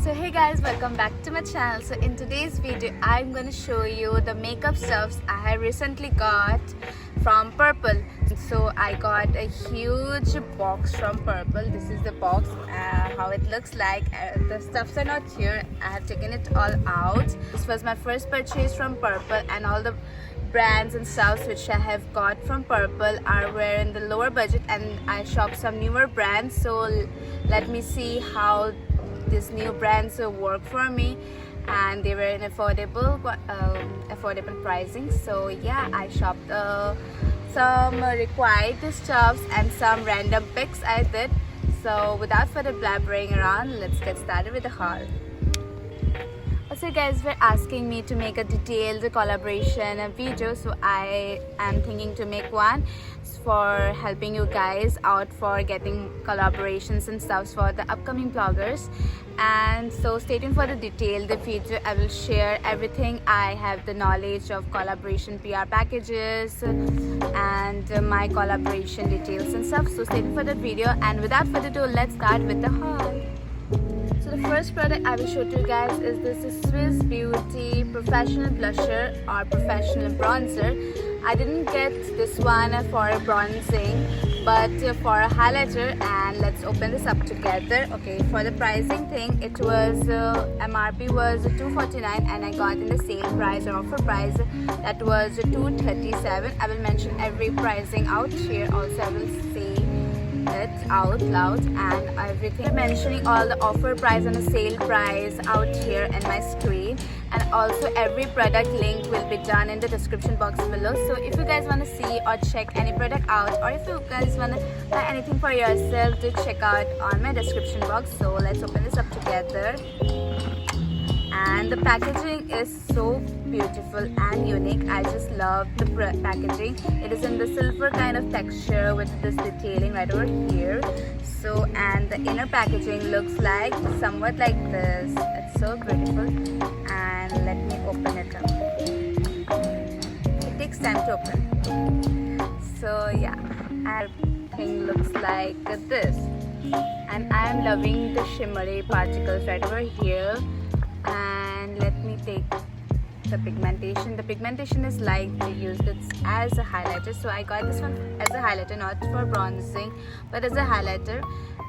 So hey guys, welcome back to my channel. So in today's video I'm going to show you the makeup stuffs I have recently got from Purple. So I got a huge box from Purple. This is the box, how it looks like. The stuffs are not here, I have taken it all out. This was my first purchase from Purple, and all the brands and stuffs which I have got from Purple were in the lower budget, and I shopped some newer brands. So let me see how these new brands work for me, and they were in affordable pricing. So yeah, I shopped some required stuffs and some random picks I did. So without further blabbering around, let's get started with the haul. Also, guys were asking me to make a detailed collaboration video, so I am thinking to make one for helping you guys out for getting collaborations and stuff for the upcoming bloggers. And so stay tuned for the detailed video. I will share everything I have the knowledge of collaboration PR packages and my collaboration details and stuff. So stay tuned for the video, and without further ado, let's start with the haul. So the first product I will show to you guys is this Swiss Beauty Professional Blusher or Professional Bronzer. I didn't get this one for bronzing, but for a highlighter, and let's open this up together. Okay, for the pricing thing, it was MRP was $249, and I got in the sale price or offer price that was $237. I will mention every pricing out here. Also, I will say it out loud and everything, mentioning all the offer price and the sale price out here in my screen, and also every product link will be done in the description box below. So if you guys want to see or check any product out, or if you guys want to buy anything for yourself, do check out on my description box. So let's open this up together. And the packaging is so beautiful and unique. I just love the packaging. It is in the silver kind of texture with this detailing right over here. So, and the inner packaging looks like somewhat like this. It's so beautiful. And let me open it up. It takes time to open. So yeah, everything looks like this. And I am loving the shimmery particles right over here. And let me take the pigmentation. The pigmentation is light to use this as a highlighter, so I got this one as a highlighter, not for bronzing but as a highlighter.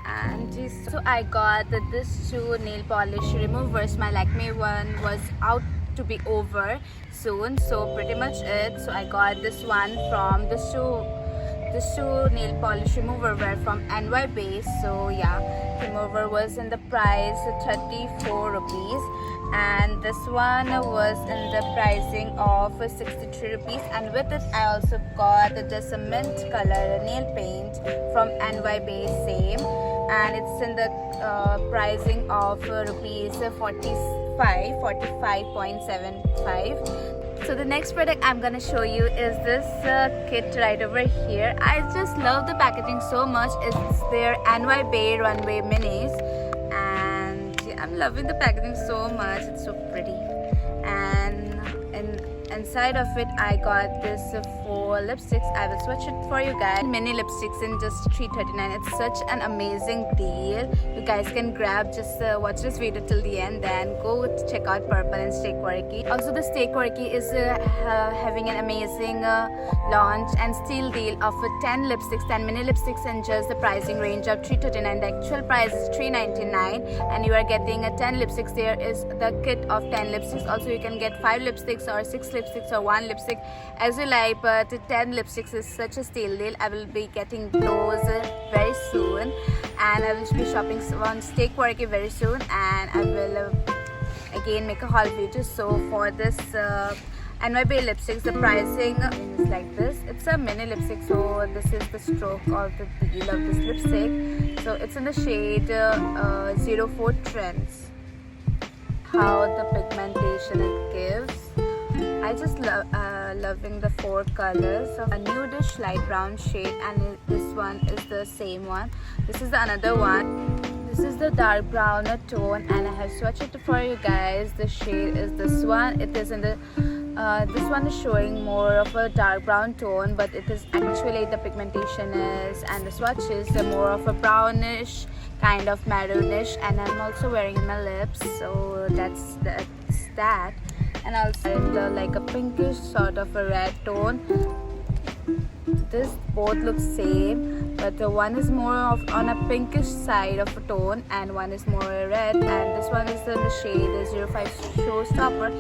And so I got this two nail polish removers. My Lakme one was out to be over soon, so pretty much it. So I got this one from this two nail polish remover were from NY Base. So yeah, remover was in the price 34 rupees, and this one was in the pricing of 63 rupees. And with it I also got this mint color nail paint from NY Base, same, and it's in the pricing of rupees 45.75. So the next product I'm gonna show you is this kit right over here. I just love the packaging so much. It's their NY Bay Runway Minis, and yeah, I'm loving the packaging so much. It's so pretty. And inside of it I got this 4 lipsticks. I will swatch it for you guys. Mini lipsticks in just $3.39. It's such an amazing deal. You guys can grab, just watch this video till the end, then go check out Purple and Stay Quirky. Also, the Stay Quirky is having an amazing launch and steal deal of 10 lipsticks, 10 mini lipsticks in just the pricing range of $3.39. The actual price is $3.99, and you are getting 10 lipsticks. There is the kit of 10 lipsticks. Also, you can get 5 lipsticks or 6 lipsticks or 1 lipstick as you like, but 10 lipsticks is such a steal deal. I will be getting those very soon, and I will be shopping on Stay Quirky very soon, and I will again make a haul video. So for this NY Bay lipsticks, the pricing is like this. It's a mini lipstick, so this is the stroke of the deal of this lipstick. So it's in the shade 04 Trends. How the pigmentation it gives, I just loving the 4 colors of a nudish light brown shade, and this one is the same one. This is the another one. This is the dark brown tone, and I have swatched it for you guys. The shade is this one. It is in the This one is showing more of a dark brown tone, but it is actually the pigmentation is and the swatches are more of a brownish kind of maroonish, and I'm also wearing in my lips, so that's that. And also in the like a pinkish sort of a red tone. This both look same, but one is more of on a pinkish side of a tone and one is more red, and this one is in the shade the 05 Showstopper,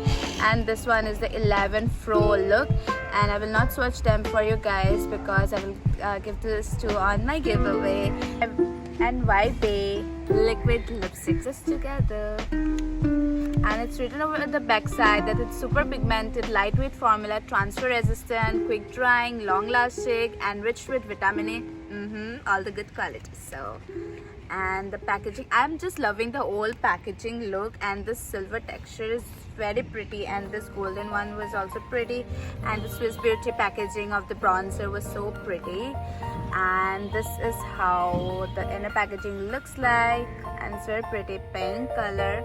and this one is the 11 Fro look. And I will not swatch them for you guys because I will give this to on my giveaway. NYBAE liquid lipstick just together. And it's written over the back side that it's super pigmented, lightweight formula, transfer resistant, quick drying, long lasting, enriched with vitamin A, all the good qualities. So, and the packaging, I'm just loving the old packaging look, and this silver texture is very pretty, and this golden one was also pretty, and the Swiss Beauty packaging of the bronzer was so pretty. And this is how the inner packaging looks like, and it's very pretty pink color.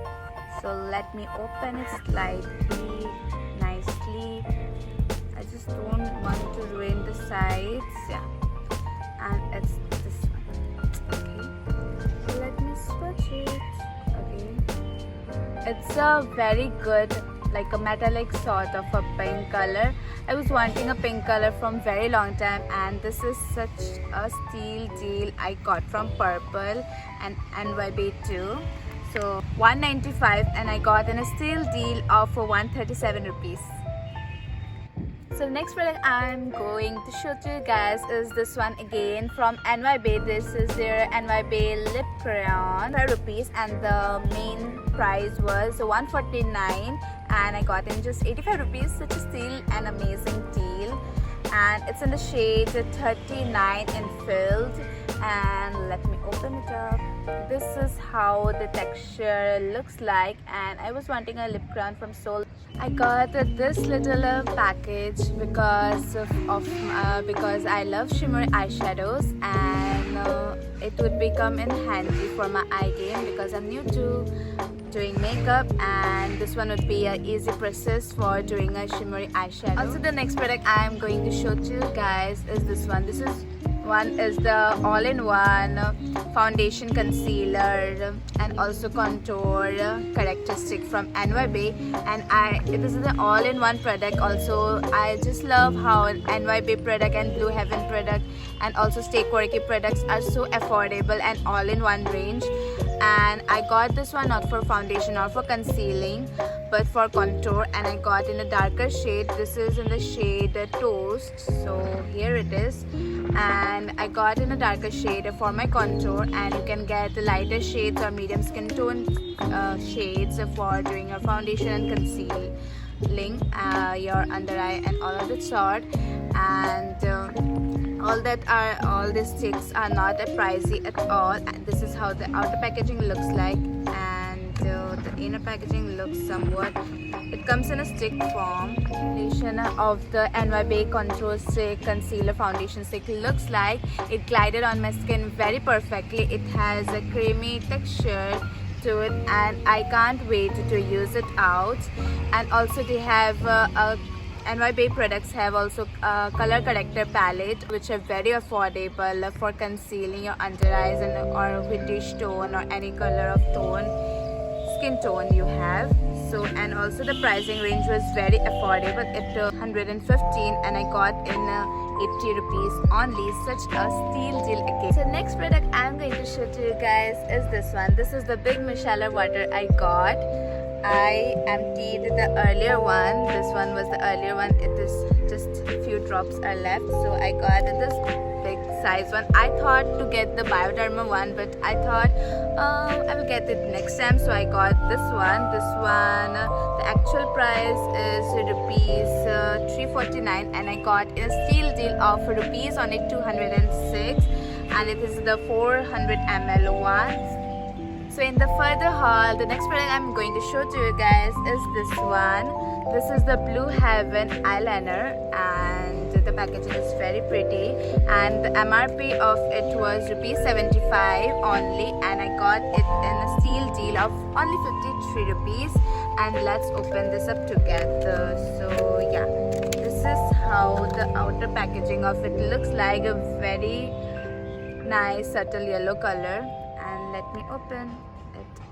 So let me open it slightly, nicely. I just don't want to ruin the sides. Yeah, and it's this one. Okay, so let me swatch it. Okay, it's a very good, like a metallic sort of a pink color. I was wanting a pink color from very long time, and this is such a steal deal I got from Purple and NYBAE too. So 195, and I got in a steal deal of 137 rupees. So the next product I'm going to show to you guys is this one again from NYBAE. This is their NYBAE lip crayon, 5 rupees, and the main price was 149, and I got in just 85 rupees. Such a steal and amazing deal. And it's in the shade 39 in filled. And let me open it up. This is how the texture looks like, and I was wanting a lip crayon from Sol. I got this little package because because I love shimmery eyeshadows, and it would become in handy for my eye game because I'm new to doing makeup, and this one would be an easy process for doing a shimmery eyeshadow. Also, the next product I am going to show to you guys is this one. This is the all-in-one foundation, concealer, and also contour corrector stick from NYBAE, and this is an all-in-one product. Also, I just love how NYBAE product and Blue Heaven product and also Stay Quirky products are so affordable and all-in-one range. And I got this one not for foundation or for concealing, but for contour, and I got in a darker shade. This is in the shade Toast, so here it is. And I got in a darker shade for my contour, and you can get the lighter shades or medium skin tone shades for doing your foundation and concealing your under eye and all of that sort. And all these sticks are not pricey at all, and this is how the outer packaging looks like, and the inner packaging looks somewhat. It comes in a stick form. Foundation of the NYBAE contour stick concealer foundation stick looks like. It glided on my skin very perfectly. It has a creamy texture to it, and I can't wait to use it out. And also they have NYBAE products have also a color corrector palette, which are very affordable for concealing your under eyes or vintage tone or any color of skin tone you have. So, and also the pricing range was very affordable at 115, and I got in 80 rupees only. Such a steal deal again. So next product I'm going to show to you guys is this one. This is the big micellar water I got. I emptied the earlier one. This one was the earlier one. It is just a few drops are left, so I got this big size one. I thought to get the Bioderma one, but I thought I will get it next time, so I got this one. The actual price is rupees 349, and I got a steal deal of rupees only 206, and it is the 400 ml one. So in the further haul, the next product I'm going to show to you guys is this one. This is the Blue Heaven eyeliner, and the packaging is very pretty, and the MRP of it was ₹75 only, and I got it in a steal deal of only 53 rupees. And let's open this up together. So yeah, this is how the outer packaging of it looks like, a very nice subtle yellow color. And let me open it.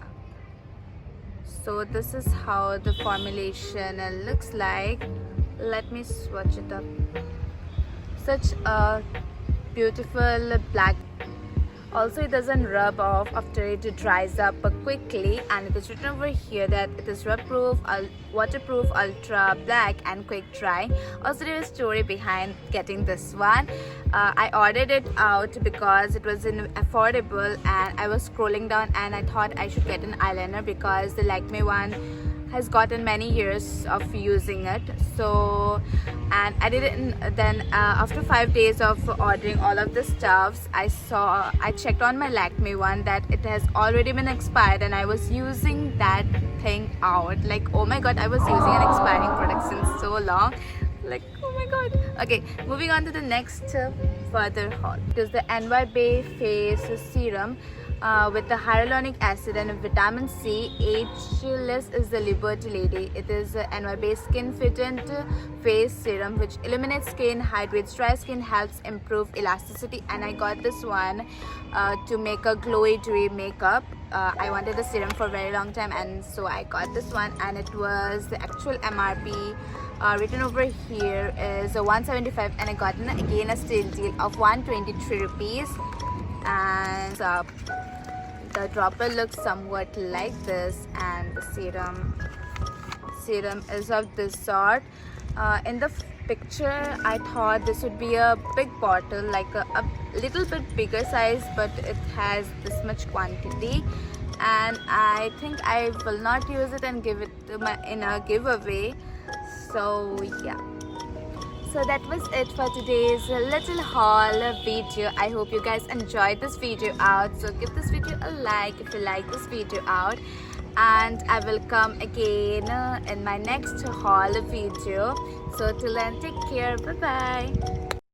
So this is how the formulation looks like. Let me swatch it up. Such a beautiful black. Also, it doesn't rub off after it dries up quickly, and it is written over here that it is waterproof, ultra black and quick dry. Also, there is a story behind getting this one. I ordered it out because it was affordable, and I was scrolling down and I thought I should get an eyeliner because the Lakme one has gotten many years of using it. So, and I did it then after 5 days of ordering all of the stuffs, I checked on my Lakme one that it has already been expired, and I was using that thing out like, oh my god, I was using an expiring product since so long, like, oh my god. Okay, moving on to the next further haul. It is the NY Bay Face Serum with the hyaluronic acid and vitamin C. Ageless is the Liberty Lady. It is a NY Bay Skin Fitted Face Serum which illuminates skin, hydrates dry skin, helps improve elasticity, and I got this one to make a glowy dewy makeup. I wanted a serum for a very long time, and so I got this one, and it was the actual MRP written over here is 175, and I got again a steal deal of 123 rupees. And the dropper looks somewhat like this, and the serum is of this sort. In the picture I thought this would be a big bottle, like a little bit bigger size, but it has this much quantity, and I think I will not use it and give it to in a giveaway. So yeah, so that was it for today's little haul video. I hope you guys enjoyed this video out. So give this video a like if you like this video out, and I will come again in my next haul video. So till then, take care. Bye bye.